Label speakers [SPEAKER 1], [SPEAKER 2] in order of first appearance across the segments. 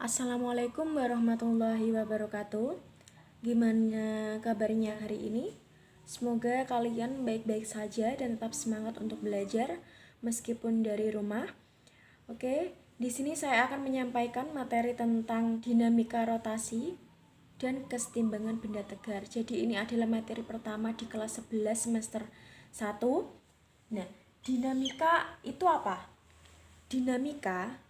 [SPEAKER 1] Assalamualaikum warahmatullahi wabarakatuh. Gimana kabarnya hari ini? Semoga kalian baik-baik saja dan tetap semangat untuk belajar meskipun dari rumah. Oke, di sini saya akan menyampaikan materi tentang dinamika rotasi dan kesetimbangan benda tegar. Jadi ini adalah materi pertama di kelas 11 semester 1. Nah, dinamika itu apa? Dinamika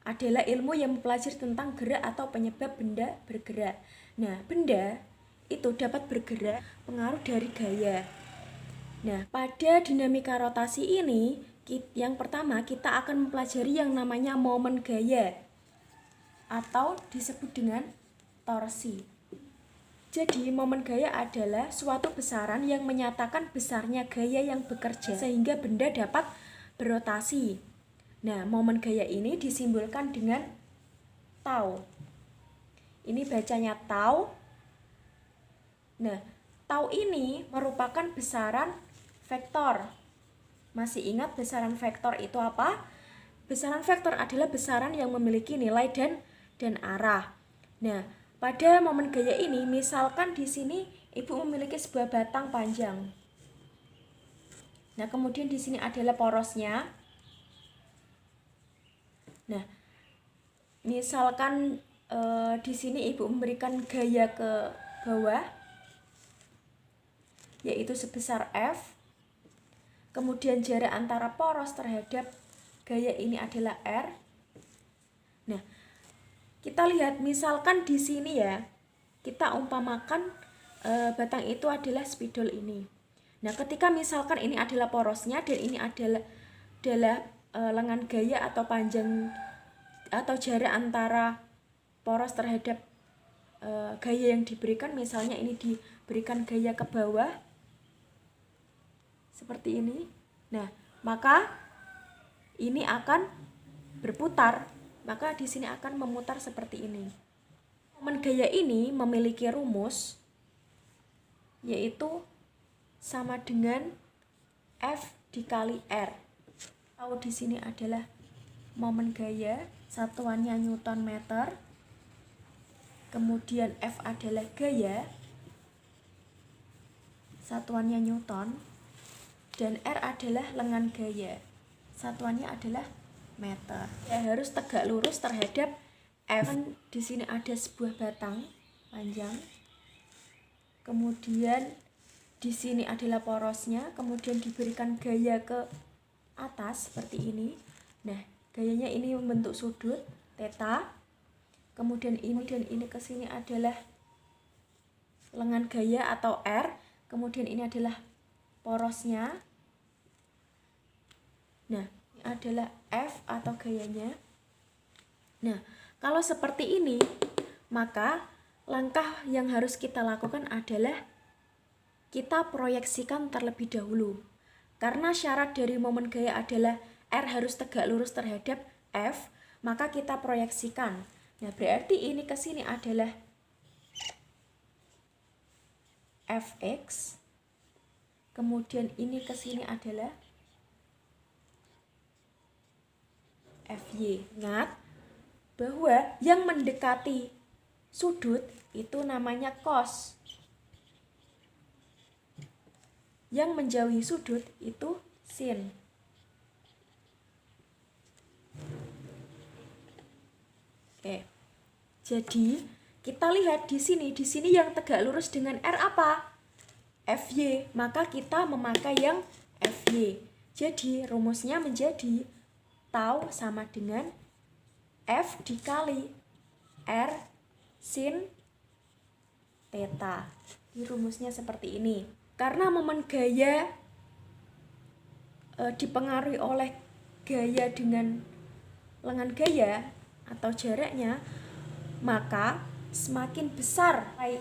[SPEAKER 1] adalah ilmu yang mempelajari tentang gerak atau penyebab benda bergerak. Nah, benda itu dapat bergerak pengaruh dari gaya. Nah, pada dinamika rotasi ini, yang pertama kita akan mempelajari yang namanya momen gaya atau disebut dengan torsi. Jadi, momen gaya adalah suatu besaran yang menyatakan besarnya gaya yang bekerja sehingga benda dapat berotasi. Nah, momen gaya ini disimbolkan dengan tau. Ini bacanya tau. Nah, tau ini merupakan besaran vektor. Masih ingat besaran vektor itu apa? Besaran vektor adalah besaran yang memiliki nilai dan arah. Nah, pada momen gaya ini, misalkan di sini ibu memiliki sebuah batang panjang. Nah, kemudian di sini adalah porosnya. Nah, misalkan di sini ibu memberikan gaya ke bawah, yaitu sebesar F. Kemudian jarak antara poros terhadap gaya ini adalah R. Nah, kita lihat misalkan di sini ya, kita umpamakan batang itu adalah spidol ini. Nah, ketika misalkan ini adalah porosnya dan ini adalah lengan gaya atau panjang atau jarak antara poros terhadap gaya yang diberikan, misalnya ini diberikan gaya ke bawah seperti ini. Nah, maka ini akan berputar, maka di sini akan memutar seperti ini. Momen gaya ini memiliki rumus yaitu sama dengan F dikali R. Kalau di sini adalah momen gaya, satuannya Newton meter. Kemudian F adalah gaya, satuannya Newton. Dan R adalah lengan gaya, satuannya adalah meter. Ya, harus tegak lurus terhadap F. Di sini ada sebuah batang panjang. Kemudian di sini adalah porosnya, kemudian diberikan gaya ke atas seperti ini. Nah, gayanya ini membentuk sudut theta. Kemudian ini ke sini adalah lengan gaya atau R. Kemudian ini adalah porosnya. Nah, ini adalah F atau gayanya. Nah, kalau seperti ini, maka langkah yang harus kita lakukan adalah kita proyeksikan terlebih dahulu. Karena syarat dari momen gaya adalah R harus tegak lurus terhadap F, maka kita proyeksikan. Nah, berarti ini ke sini adalah Fx. Kemudian ini ke sini adalah Fy. Ingat bahwa yang mendekati sudut itu namanya cos. Yang menjauhi sudut itu sin. Oke. Jadi, kita lihat di sini yang tegak lurus dengan R apa? Fy. Maka kita memakai yang Fy. Jadi, rumusnya menjadi tau sama dengan F dikali R sin theta. Ini rumusnya seperti ini. Karena momen gaya dipengaruhi oleh gaya dengan lengan gaya atau jaraknya, maka semakin besar nilai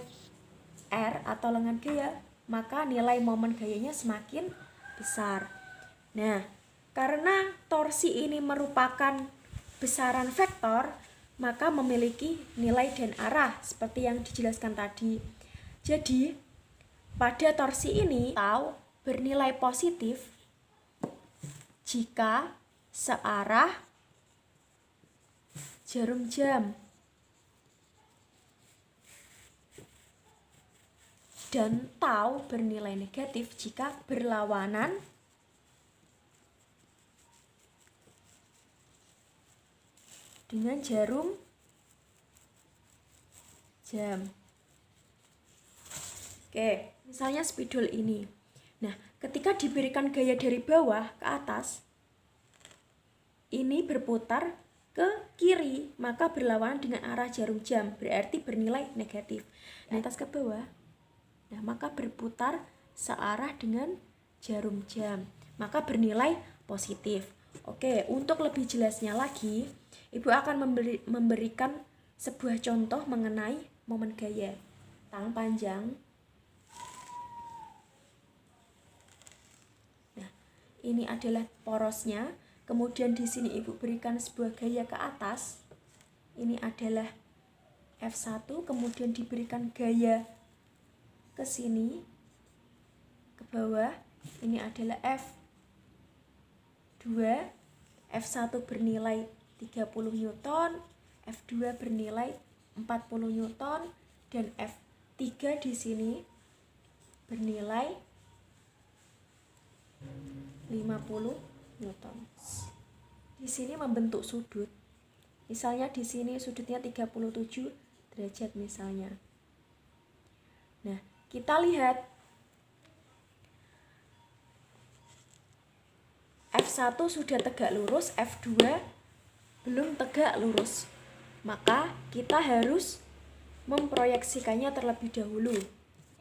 [SPEAKER 1] R atau lengan gaya, maka nilai momen gayanya semakin besar. Nah, karena torsi ini merupakan besaran vektor, maka memiliki nilai dan arah seperti yang dijelaskan tadi. Jadi, pada torsi ini tau bernilai positif jika searah jarum jam. Dan tau bernilai negatif jika berlawanan dengan jarum jam. Oke, misalnya spidol ini. Nah, ketika diberikan gaya dari bawah ke atas, ini berputar ke kiri, maka berlawanan dengan arah jarum jam, berarti bernilai negatif. Nah, atas ke bawah, nah maka berputar searah dengan jarum jam, maka bernilai positif. Oke, untuk lebih jelasnya lagi, Ibu akan memberikan sebuah contoh mengenai momen gaya. Tangan panjang. Nah, ini adalah porosnya. Kemudian di sini Ibu berikan sebuah gaya ke atas. Ini adalah F1, kemudian diberikan gaya ke sini, ke bawah. Ini adalah F2. F1 bernilai 30 Newton, F2 bernilai 40 Newton, dan F3 di sini bernilai 50 Newton. Di sini membentuk sudut. Misalnya di sini sudutnya 37 derajat misalnya. Nah, kita lihat F1 sudah tegak lurus, F2 belum tegak lurus. Maka kita harus memproyeksikannya terlebih dahulu.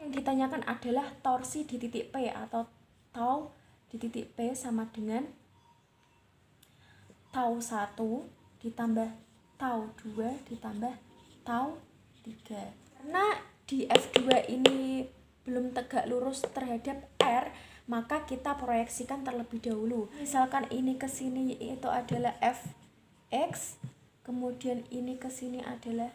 [SPEAKER 1] Yang ditanyakan adalah torsi di titik P atau tau di titik P sama dengan tau 1 ditambah tau 2 ditambah tau 3. Karena di F2 ini belum tegak lurus terhadap R, maka kita proyeksikan terlebih dahulu. Misalkan ini ke sini itu adalah Fx, kemudian ini ke sini adalah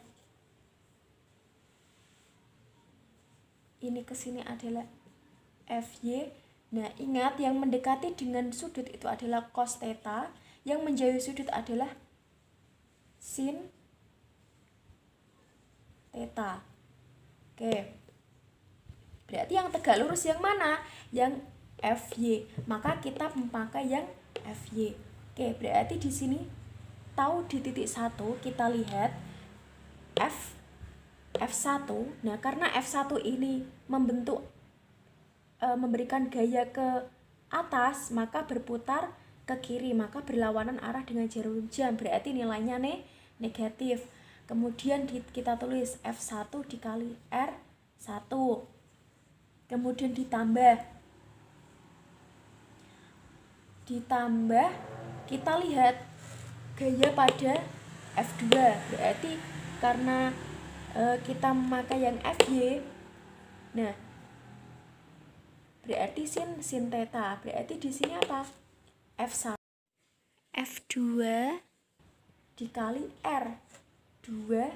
[SPEAKER 1] Fy. Nah, ingat yang mendekati dengan sudut itu adalah cos theta, yang menjauhi sudut adalah sin theta. Oke. Berarti yang tegak lurus yang mana? Yang Fy. Maka kita memakai yang Fy. Oke, berarti di sini tau di titik 1 kita lihat F1. Nah, karena F1 ini memberikan gaya ke atas, maka berputar ke kiri, maka berlawanan arah dengan jarum jam, berarti nilainya negatif. Kemudian kita tulis F1 dikali R1, kemudian ditambah kita lihat gaya pada F2, berarti karena kita memakai yang Fy, nah berarti sin theta, berarti di sini apa? F2 dikali R2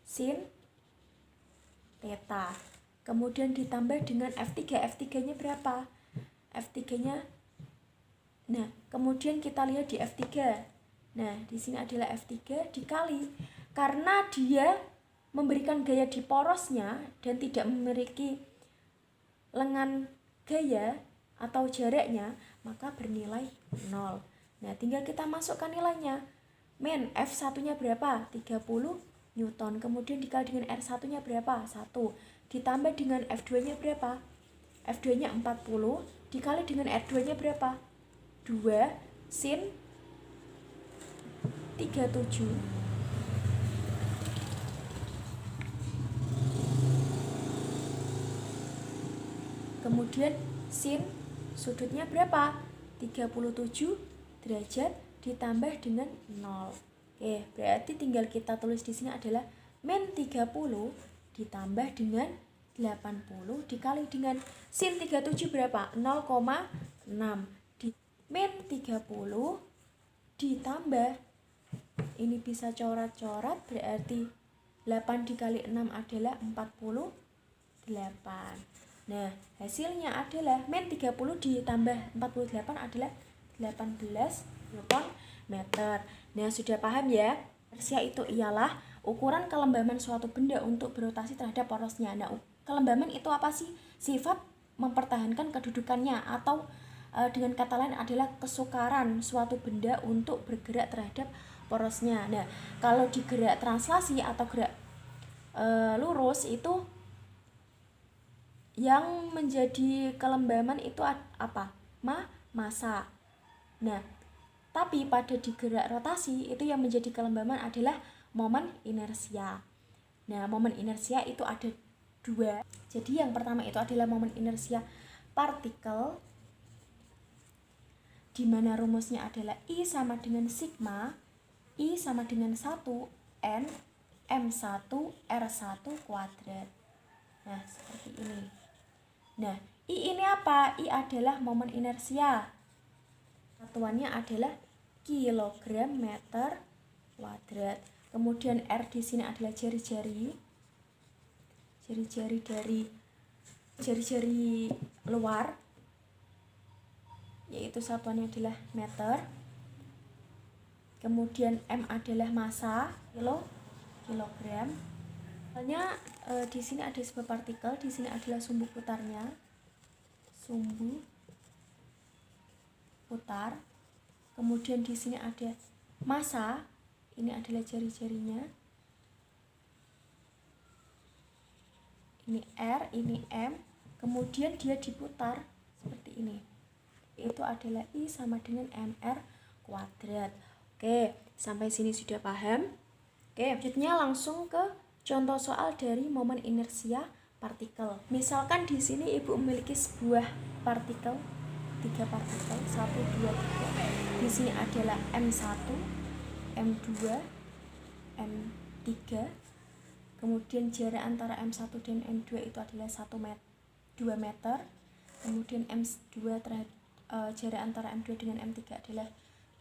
[SPEAKER 1] sin theta. Kemudian ditambah dengan F3. F3-nya berapa? F3-nya. Nah, kemudian kita lihat di F3. Nah, di sini adalah F3 dikali. Karena dia memberikan gaya di porosnya dan tidak memiliki lengan gaya atau jaraknya, maka bernilai 0. Nah, tinggal kita masukkan nilainya. Men, F1-nya berapa? 30 Newton. Kemudian dikali dengan R1-nya berapa? 1. Ditambah dengan F2-nya berapa? F2-nya 40. Dikali dengan R2-nya berapa? 2 sin 37. Kemudian sin sudutnya berapa? 37 derajat ditambah dengan 0. Oke, berarti tinggal kita tulis di sini adalah min 30 ditambah dengan 80 dikali dengan sin 37 berapa? 0,6. Min 30 ditambah, ini bisa coret-coret, berarti 8 dikali 6 adalah 48. Nah, hasilnya adalah min 30 ditambah 48 adalah 18 Newton meter. Nah, sudah paham ya? Inersia itu ialah ukuran kelembaban suatu benda untuk berotasi terhadap porosnya. Nah, kelembaban itu apa sih? Sifat mempertahankan kedudukannya, atau dengan kata lain adalah kesukaran suatu benda untuk bergerak terhadap porosnya. Nah, kalau di gerak translasi atau gerak lurus itu yang menjadi kelembaban itu apa? Massa. Nah, tapi pada di gerak rotasi itu yang menjadi kelembaban adalah momen inersia. Nah, momen inersia itu ada dua. Jadi yang pertama itu adalah momen inersia partikel, di mana rumusnya adalah I sama dengan sigma, I sama dengan 1 N M1 R1 kuadrat. Nah, seperti ini. Nah, I ini apa? I adalah momen inersia. Satuannya adalah kilogram meter kuadrat. Kemudian R di sini adalah jari-jari dari jari-jari luar, yaitu satuannya adalah meter. Kemudian M adalah massa, kilogram. Misalnya di sini ada sebuah partikel, di sini adalah sumbu putarnya, sumbu putar. Kemudian di sini ada massa, ini adalah jari-jarinya. Ini R, ini M. Kemudian dia diputar seperti ini. Itu adalah I sama dengan MR kuadrat. Oke, sampai sini sudah paham? Oke, selanjutnya langsung ke contoh soal dari momen inersia partikel. Misalkan di sini Ibu memiliki sebuah partikel, 3 partikel, 1, 2, 3. Di sini adalah M1, M2, M3. Kemudian jarak antara M1 dan M2 itu adalah 2 meter. Kemudian M2 jarak antara M2 dengan M3 adalah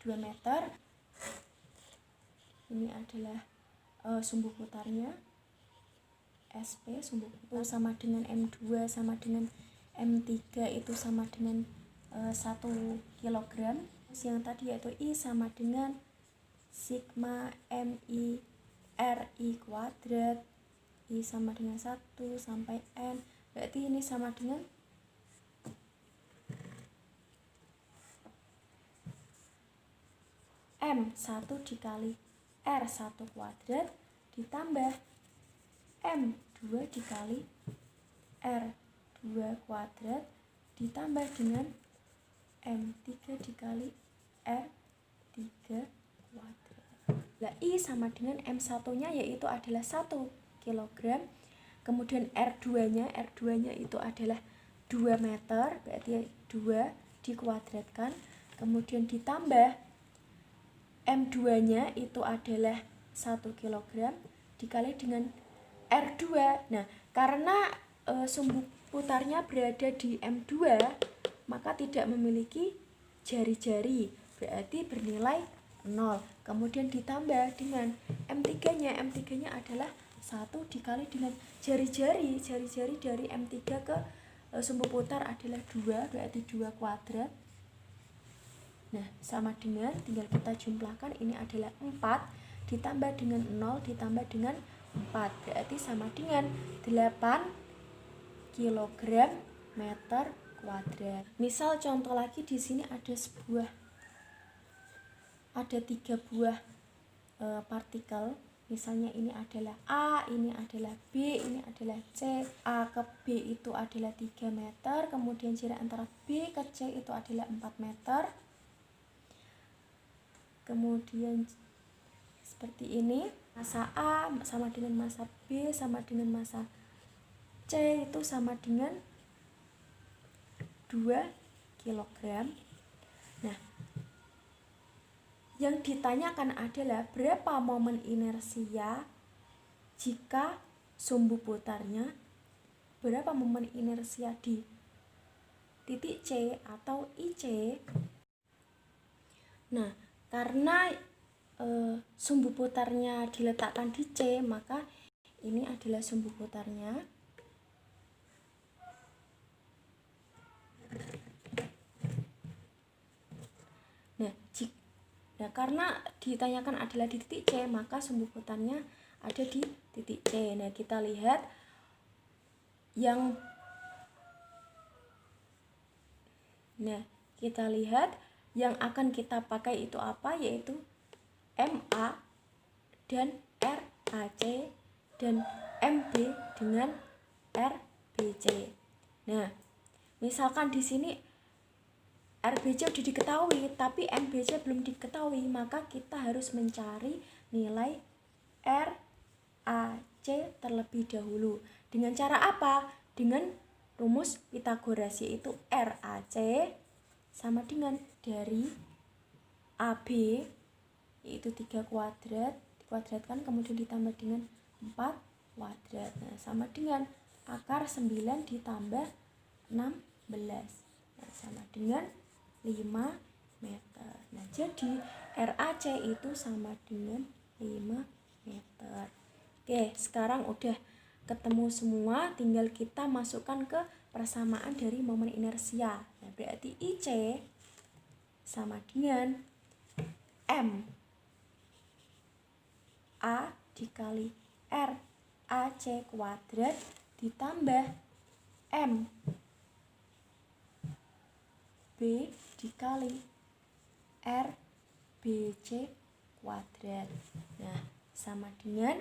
[SPEAKER 1] 2 meter. Ini adalah sumbu putarnya, SP, sumbu putar sama dengan M2 sama dengan M3 itu sama dengan 1 kilogram. Yang tadi yaitu I sama dengan sigma MI RI kuadrat, I sama dengan 1 sampai N, berarti ini sama dengan M1 dikali R1 kuadrat ditambah M2 dikali R2 kuadrat ditambah dengan M3 dikali R3 kuadrat. Nah, I sama dengan M1-nya yaitu adalah 1 kilogram. Kemudian R2-nya itu adalah 2 meter, berarti 2 dikuadratkan. Kemudian ditambah M2-nya itu adalah 1 kilogram dikali dengan R2. Nah, karena sumbu putarnya berada di M2, maka tidak memiliki jari-jari, berarti bernilai 0. Kemudian ditambah dengan M3-nya adalah 1 dikali dengan jari-jari dari M3 ke sumbu putar adalah 2, berarti 2 kuadrat. Nah, sama dengan, tinggal kita jumlahkan, ini adalah 4 ditambah dengan 0 ditambah dengan 4, berarti sama dengan 8 kilogram meter kuadrat. Misal contoh lagi, di sini ada 3 buah partikel. Misalnya ini adalah A, ini adalah B, ini adalah C. A ke B itu adalah 3 meter, kemudian jarak antara B ke C itu adalah 4 meter. Kemudian seperti ini, massa A sama dengan massa B sama dengan massa C itu sama dengan 2 kilogram. Nah, yang ditanyakan adalah berapa momen inersia jika sumbu putarnya, berapa momen inersia di titik C atau IC. Nah, karena sumbu putarnya diletakkan di C, maka ini adalah sumbu putarnya. Nah, karena ditanyakan adalah di titik C, maka sumbu-putannya ada di titik C. Nah, kita lihat yang akan kita pakai itu apa, yaitu MA dan RAC dan MB dengan RBC. Nah, misalkan di sini RBC sudah diketahui tapi MBC belum diketahui, maka kita harus mencari nilai RAC terlebih dahulu. Dengan cara apa? Dengan rumus Pythagoras, yaitu RAC sama dengan dari AB, yaitu 3 kuadrat dikuadratkan kemudian ditambah dengan 4 kuadrat. Nah, sama dengan akar 9 ditambah 16. Nah, sama dengan 5 meter. Nah, jadi RAC itu sama dengan 5 meter. Oke, sekarang udah ketemu semua, tinggal kita masukkan ke persamaan dari momen inersia. Nah, berarti IC sama dengan M A dikali RAC kuadrat ditambah M B dikali RBC kuadrat. Nah, sama dengan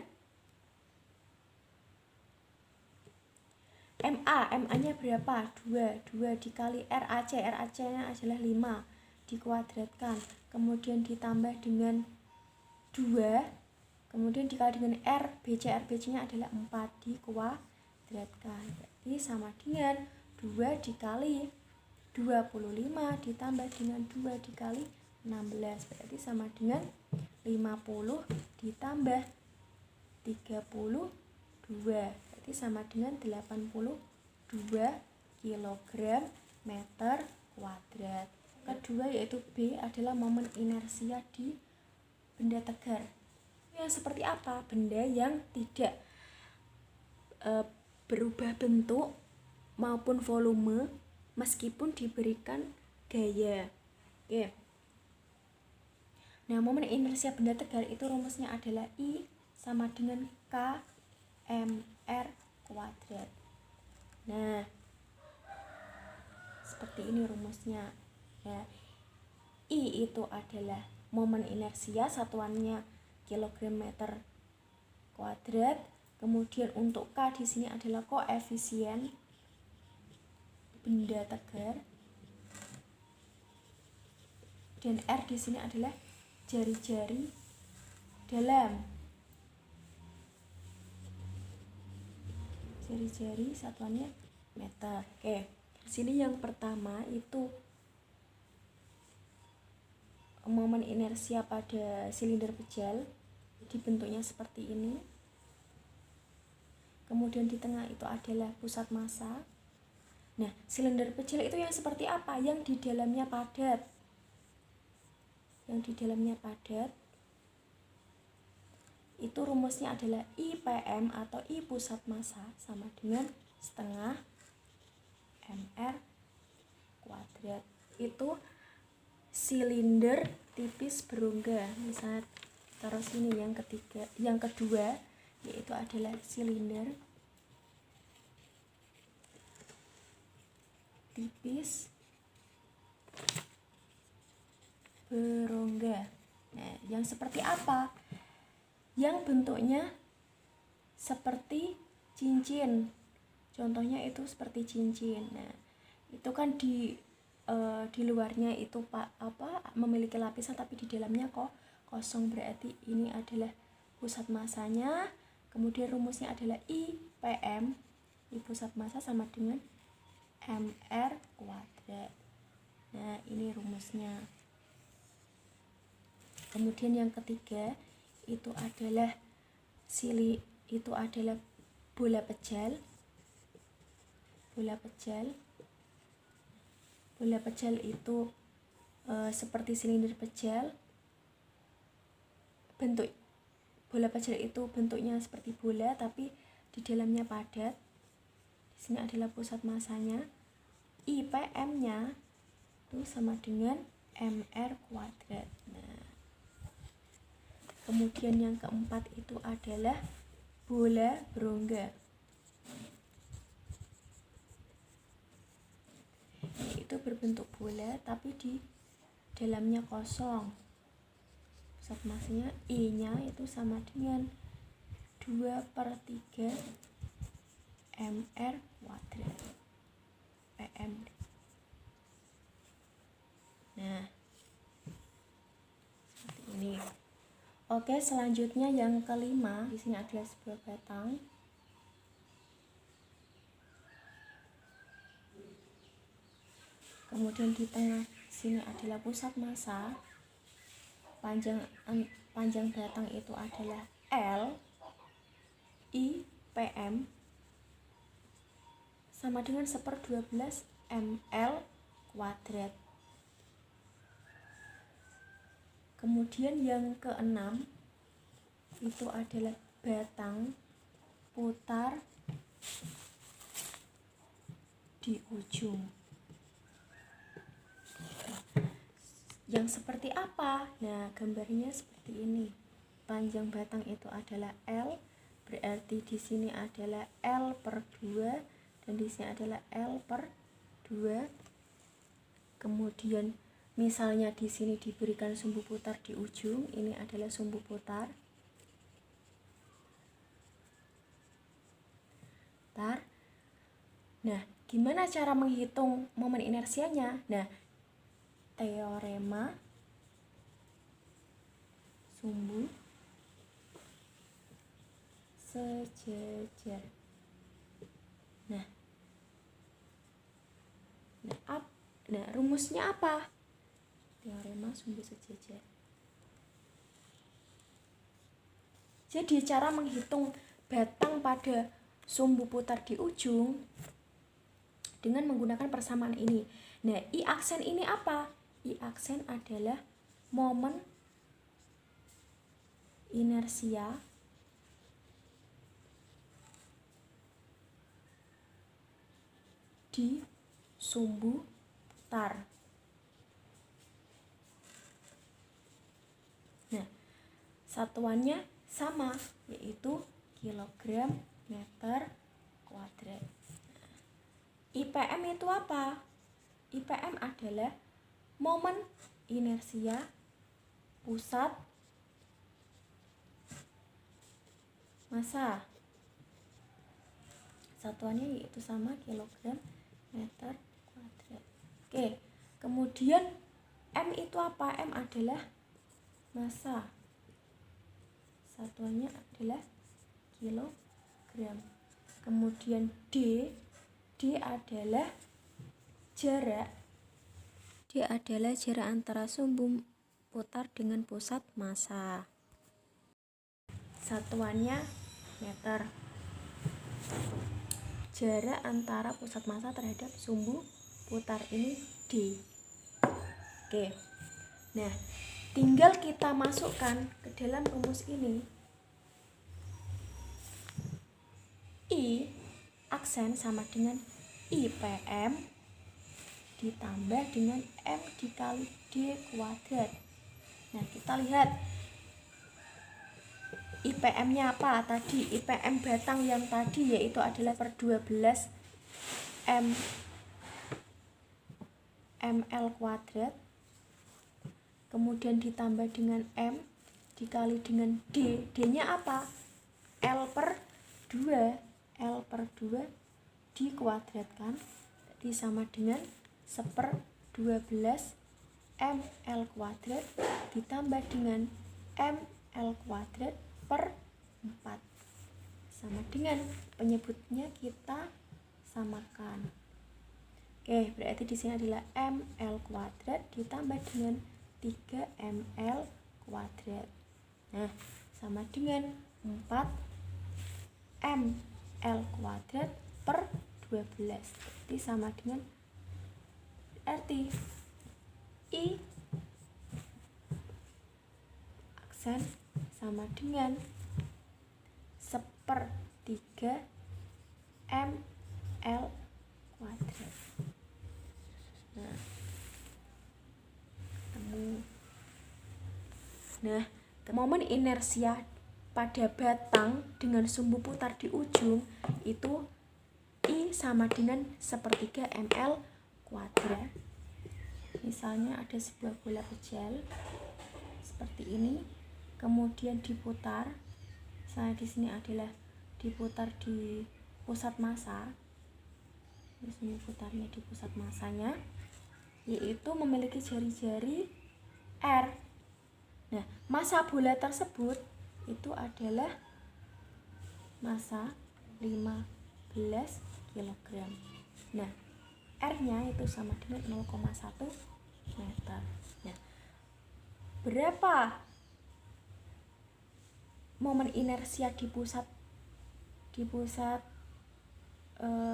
[SPEAKER 1] MA-nya berapa? 2 dikali RAC-nya adalah 5 dikuadratkan, kemudian ditambah dengan 2, kemudian dikali dengan RBC-nya adalah 4 dikuadratkan. Berarti sama dengan 2 dikali 25 ditambah dengan 2 dikali 16, berarti sama dengan 50 ditambah 32, berarti sama dengan 82 kg meter kuadrat. Kedua yaitu B adalah momen inersia di benda tegar. Yang seperti apa? Benda yang tidak berubah bentuk maupun volume meskipun diberikan gaya. Oke. Nah, momen inersia benda tegar itu rumusnya adalah I sama dengan K MR kuadrat. Nah, seperti ini rumusnya. Nah, I itu adalah momen inersia, satuannya kilogram meter kuadrat. Kemudian untuk K di sini adalah koefisien benda tegar. Dan R di sini adalah jari-jari dalam. Jari-jari satuannya meter. Oke, di sini yang pertama itu momen inersia pada silinder pejal, dibentuknya seperti ini. Kemudian di tengah itu adalah pusat massa. Nah, silinder pejal itu yang seperti apa? Yang di dalamnya padat. Yang di dalamnya padat itu rumusnya adalah IPM atau I pusat massa sama dengan setengah MR kuadrat. Itu silinder tipis berongga. Misalnya taruh sini yang kedua yaitu adalah silinder tipis berongga. Nah, yang seperti apa? Yang bentuknya seperti cincin. Contohnya itu seperti cincin. Nah, itu kan di luarnya itu memiliki lapisan tapi di dalamnya kok kosong, berarti ini adalah pusat massanya. Kemudian rumusnya adalah IPM, I pusat massa sama dengan MR kuadrat. Nah, ini rumusnya. Kemudian yang ketiga itu adalah bola pejal. Bola pejal itu seperti silinder pejal. Bentuk bola pejal itu bentuknya seperti bola tapi di dalamnya padat. Di sini adalah pusat massanya. IPM-nya itu sama dengan MR kuadrat. Nah, Kemudian yang keempat itu adalah bola berongga. Itu berbentuk bola tapi di dalamnya kosong. Pusat masanya I-nya itu sama dengan 2/3 mr kuadrat pm. Nah, seperti ini. Oke, selanjutnya yang kelima, di sini adalah sebuah batang. Kemudian di tengah sini adalah pusat massa. Panjang batang itu adalah L, I, PM sama dengan 1/12 ml kuadrat. Kemudian yang keenam itu adalah batang putar di ujung. Yang seperti apa? Nah, gambarnya seperti ini. Panjang batang itu adalah L, berarti di sini adalah L/2 dan di sini adalah L/2. Kemudian misalnya di sini diberikan sumbu putar di ujung, ini adalah sumbu putar. Nah, gimana cara menghitung momen inersianya? Nah, teorema sumbu sejajar. Nah, rumusnya apa? Teorema sumbu sejajar. Jadi cara menghitung batang pada sumbu putar di ujung dengan menggunakan persamaan ini. Nah, I aksen ini apa? I aksen adalah momen inersia di sumbu putar. Nah, satuannya sama, yaitu kilogram meter kuadrat. IPM itu apa? IPM adalah momen inersia pusat massa. Satuannya yaitu sama, kilogram meter kuadrat. Oke, kemudian M itu apa? M adalah massa. Satuannya adalah kilogram. Kemudian D adalah jarak. D adalah jarak antara sumbu putar dengan pusat massa. Satuannya meter. Jarak antara pusat massa terhadap sumbu putar ini D. Oke. Nah, tinggal kita masukkan ke dalam rumus ini. I aksen sama dengan IPM ditambah dengan M dikali D kuadrat. Nah, kita lihat IPM-nya apa tadi? IPM batang yang tadi yaitu adalah per 12 ml kuadrat. Kemudian ditambah dengan M dikali dengan D. D-nya apa? L/2 dikuadratkan, jadi sama dengan 1/12 ml kuadrat ditambah dengan ml kuadrat per 4 sama dengan penyebutnya kita samakan. Oke, berarti di sini adalah ml kuadrat ditambah dengan 3 ml kuadrat. Nah, sama dengan 4 ml kuadrat per 12. Jadi sama dengan berarti I aksen sama dengan 1/3 ml kuadrat. Nah, Momen inersia pada batang dengan sumbu putar di ujung itu I sama dengan 1/3 ml kuadrat. Misalnya ada sebuah bola kecil seperti ini, kemudian diputar. Misalnya di sini adalah diputar di pusat massa. Di sini putarnya di pusat massanya, yaitu memiliki jari-jari R. Nah, massa bola tersebut itu adalah massa 15 kg. Nah, R-nya itu sama dengan 0,1 meter. Nah, berapa momen inersia di pusat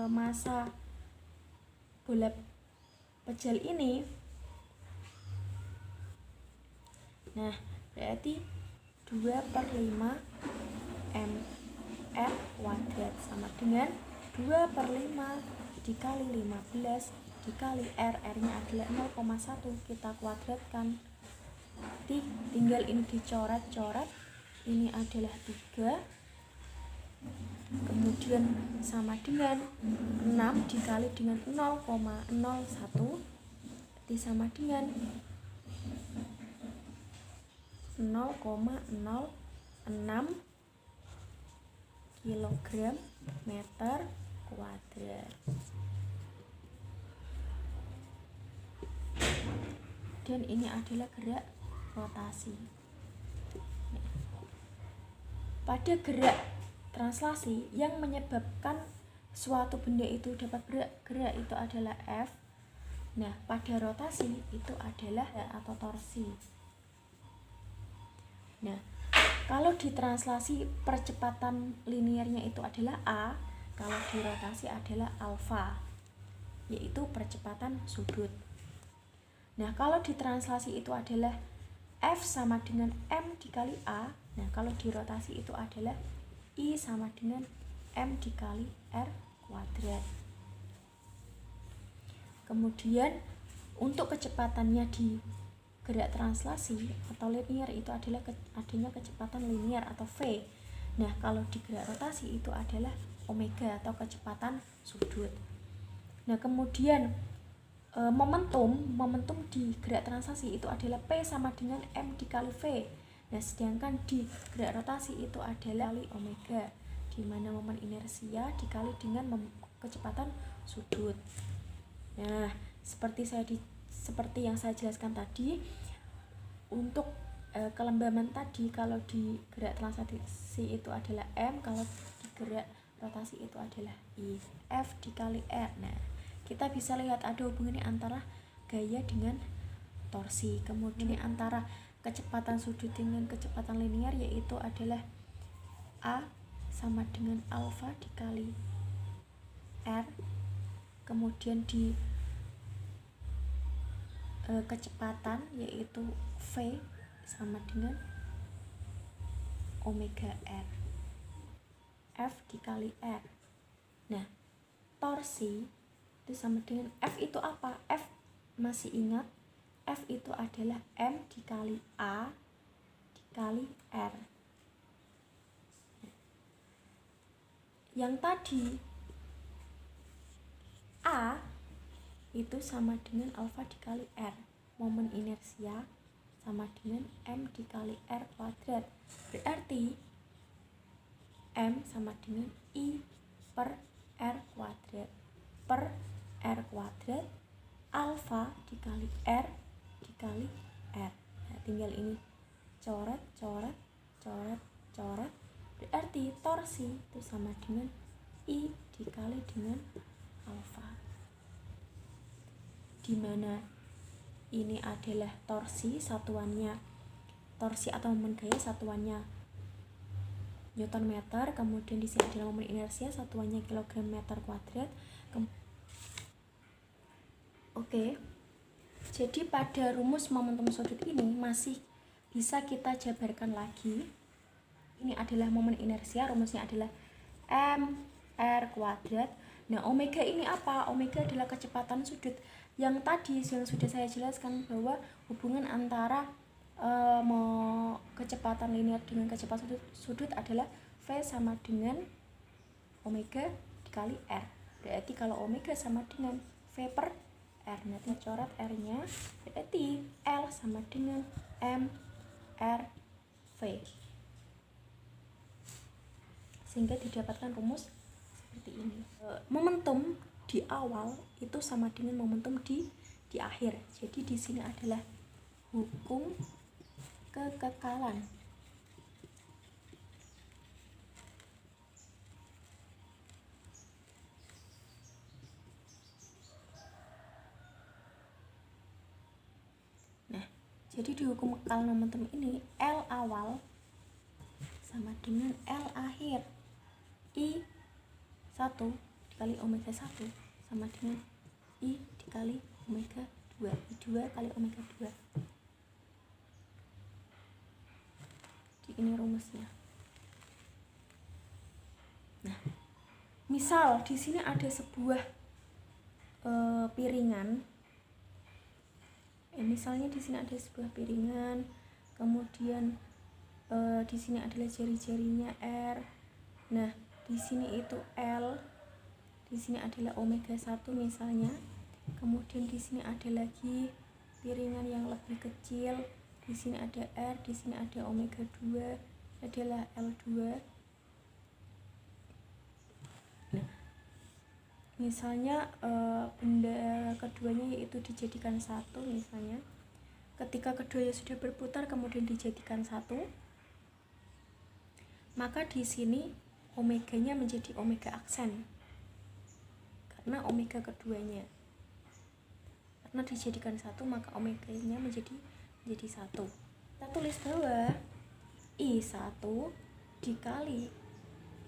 [SPEAKER 1] massa bola pejal ini? Nah, berarti 2/5 mr kuadrat sama dengan 2/5 dikali 15 dikali R-nya adalah 0,1, kita kuadratkan. Tinggal ini dicoret-coret, ini adalah 3, kemudian sama dengan 6 dikali dengan 0,01, berarti sama dengan 0,06 kilogram meter kuadrat. Dan ini adalah gerak rotasi. Pada gerak translasi yang menyebabkan suatu benda itu dapat bergerak itu adalah F. Nah, pada rotasi itu adalah atau torsi. Nah, kalau di translasi percepatan linearnya itu adalah A, kalau di rotasi adalah alfa, yaitu percepatan sudut. Nah, kalau di translasi itu adalah F sama dengan M dikali A. Nah, kalau di rotasi itu adalah I sama dengan M dikali R kuadrat. Kemudian untuk kecepatannya di gerak translasi atau linear itu adalah adanya kecepatan linear atau V. Nah, kalau di gerak rotasi itu adalah omega atau kecepatan sudut. Nah, kemudian momentum di gerak translasi itu adalah P sama dengan M dikali V. Nah, sedangkan di gerak rotasi itu adalah omega, di mana momen inersia dikali dengan kecepatan sudut. Nah, seperti yang saya jelaskan tadi, untuk kelembaban tadi, kalau di gerak translasi itu adalah M, kalau di gerak rotasi itu adalah I. F dikali R. Nah, kita bisa lihat ada hubungannya antara gaya dengan torsi. Kemudian antara kecepatan sudut dengan kecepatan linear, yaitu adalah A sama dengan alfa dikali R. Kemudian di kecepatan yaitu V sama dengan omega R. F dikali R. Nah, torsi itu sama dengan F itu apa? F masih ingat? F itu adalah M dikali A dikali R. Yang tadi A itu sama dengan alfa dikali R. Momen inersia sama dengan M dikali R kuadrat. Berarti M sama dengan I per R kuadrat per R kuadrat alfa dikali R dikali R. Nah, tinggal ini coret. Berarti torsi itu sama dengan I dikali dengan alfa, dimana ini adalah torsi, satuannya torsi atau momen gaya satuannya Newton meter, kemudian di sini adalah momen inersia satuannya kilogram meter kuadrat. Oke, jadi pada rumus momentum sudut ini masih bisa kita jabarkan lagi. Ini adalah momen inersia, rumusnya adalah M R kuadrat. Nah, omega ini apa? Omega adalah kecepatan sudut yang tadi yang sudah saya jelaskan, bahwa hubungan antara mau kecepatan linear dengan kecepatan sudut adalah V sama dengan omega dikali R. Berarti kalau omega sama dengan V per R, nanti coret R nya, berarti L sama dengan M R V, sehingga didapatkan rumus seperti ini. Momentum di awal itu sama dengan momentum di akhir. Jadi di sini adalah hukum kekekalan. Nah, jadi di hukum kekekalan momentum ini L awal sama dengan L akhir. I 1 dikali omega 1 sama dengan I dikali omega 2. I 2 kali omega 2. Ini rumusnya. Nah, misal di sini ada sebuah piringan. Misalnya di sini ada sebuah piringan, kemudian di sini adalah jari-jarinya R. Nah, di sini itu L. Di sini adalah omega 1 misalnya. Kemudian di sini ada lagi piringan yang lebih kecil. Di sini ada R, di sini ada omega 2, adalah L2. Nah, misalnya benda keduanya yaitu dijadikan satu misalnya. Ketika keduanya sudah berputar kemudian dijadikan satu, maka di sini omeganya menjadi omega aksen. Karena omega keduanya, karena dijadikan satu maka omeganya menjadi satu. Kita tulis bahwa I1 dikali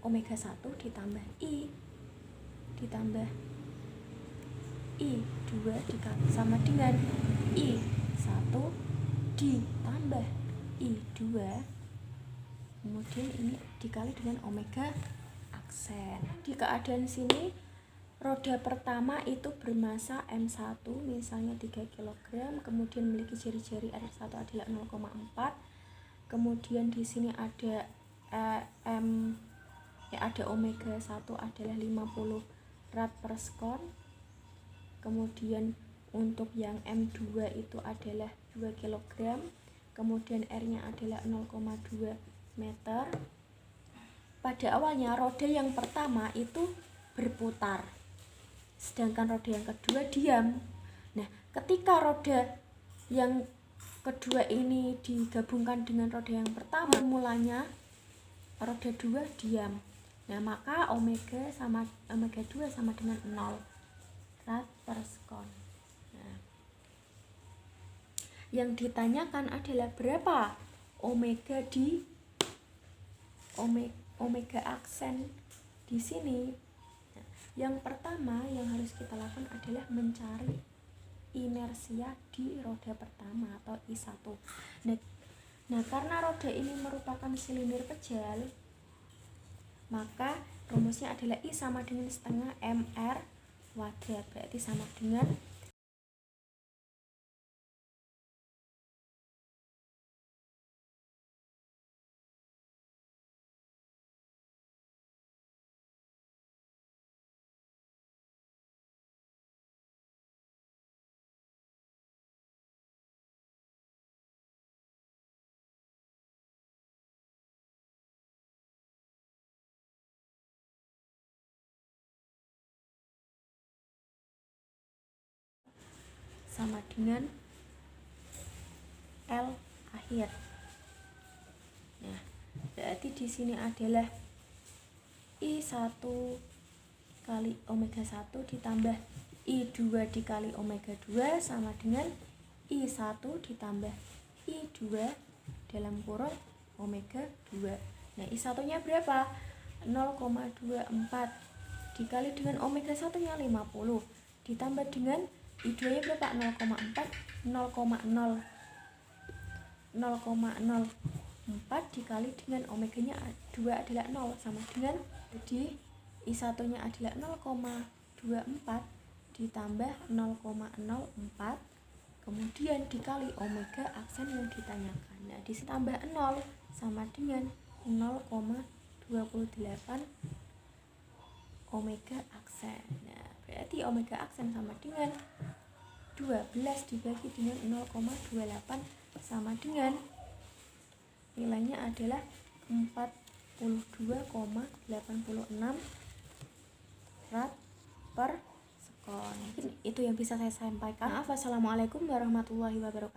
[SPEAKER 1] omega 1 ditambah I ditambah I2 dikali sama dengan I1 ditambah I2, kemudian ini dikali dengan omega aksen. Di keadaan sini roda pertama itu bermasa M1 misalnya 3 kg, kemudian memiliki jari-jari R1 adalah 0,4. Kemudian di sini ada ada omega 1 adalah 50 rad per sekon. Kemudian untuk yang M2 itu adalah 2 kg. Kemudian R-nya adalah 0,2 meter. Pada awalnya roda yang pertama itu berputar, sedangkan roda yang kedua diam. Nah, ketika roda yang kedua ini digabungkan dengan roda yang pertama, mulanya roda 2 diam. Nah, maka omega 2 sama dengan 0 rad per sekon. Nah, yang ditanyakan adalah berapa omega di omega aksen di sini. Yang pertama yang harus kita lakukan adalah mencari inersia di roda pertama atau I1. Nah, karena roda ini merupakan silinder pejal, maka rumusnya adalah I sama dengan setengah MR kuadrat. Berarti sama dengan L akhir. Nah, berarti di sini adalah I1 kali omega 1 ditambah I2 dikali omega 2 sama dengan I1 ditambah I2 dalam kurung omega 2. Nah, I1 nya berapa? 0,24 dikali dengan omega 1 nya 50 ditambah dengan I2 nya berapa? 0,4 dikali dengan omega nya 2 adalah 0 sama dengan, jadi I1 nya adalah 0,24 ditambah 0,04, kemudian dikali omega aksen yang ditanyakan. Nah, di sini tambah 0 sama dengan 0,28 omega aksen. Nah, berarti omega aksen sama dengan 12 dibagi dengan 0,28 sama dengan nilainya adalah 42,86 rad per sekon. Mungkin itu yang bisa saya sampaikan. Maaf, wassalamualaikum warahmatullahi wabarakatuh.